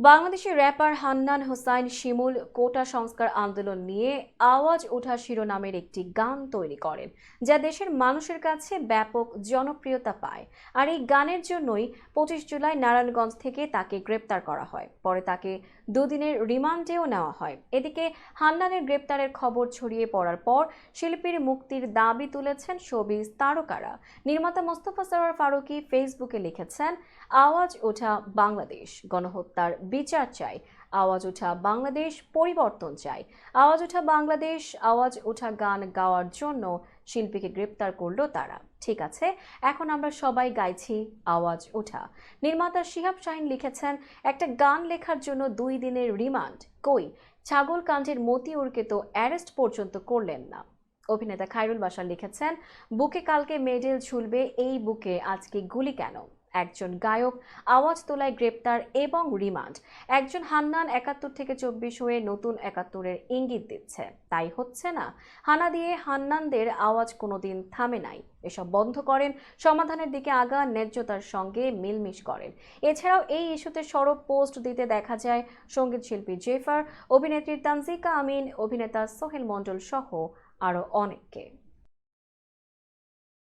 বাংলাদেশের র্যাপার হান্নান হোসাইন শিমুল কোটা সংস্কার আন্দোলন নিয়ে আওয়াজ ওঠা শিরোনামের একটি গান তৈরি করেন, যা দেশের মানুষের কাছে ব্যাপক জনপ্রিয়তা পায়। আর এই গানের জন্যই 25 জুলাই নারায়ণগঞ্জ থেকে তাকে গ্রেপ্তার করা হয়। পরে তাকে দুদিনের রিমান্ডেও নেওয়া হয়। এদিকে হান্নানের গ্রেপ্তারের খবর ছড়িয়ে পড়ার পর শিল্পীর মুক্তির দাবি তুলেছেন শোবিজ তারকারা। নির্মাতা মোস্তফা সরোয়ার ফারুকী ফেসবুকে লিখেছেন, আওয়াজ ওঠা বাংলাদেশ, গণহত্যার বিচার চাই। আওয়াজ ওঠা বাংলাদেশ, পরিবর্তন চাই। আওয়াজ ওঠা বাংলাদেশ। আওয়াজ ওঠা গান গাওয়ার জন্য শিল্পীকে গ্রেপ্তার করলো তারা। ঠিক আছে, এখন আমরা সবাই গাইছি আওয়াজ ওঠা। নির্মাতা শিহাব শাহীন লিখেছেন, একটা গান লেখার জন্য 2 দিনের রিমান্ড কই? ছাগল কাণ্ডের মতিউরকে তো অ্যারেস্ট পর্যন্ত করলেন না। অভিনেতা খায়রুল বাশার লিখেছেন, বুকে কালকে মেডেল ঝুলবে, এই বুকে আজকে গুলি কেন? একজন গায়ক আওয়াজ তোলায় গ্রেপ্তার এবং রিমান্ড। একজন হান্নান 71 থেকে 24 হয়ে নতুন 71-এর ইঙ্গিত দিচ্ছে। তাই হচ্ছে না। হানা দিয়ে হান্নানদের আওয়াজ কোনোদিন থামে নাই। এসব বন্ধ করেন, সমাধানের দিকে আগান, ন্যায্যতার সঙ্গে মিলমিশ করেন। এছাড়াও এই ইস্যুতে সরব পোস্ট দিতে দেখা যায় সঙ্গীত শিল্পী জেফার, অভিনেত্রী তানজিকা আমিন, অভিনেতা সোহেল মণ্ডল সহ আরও অনেককে।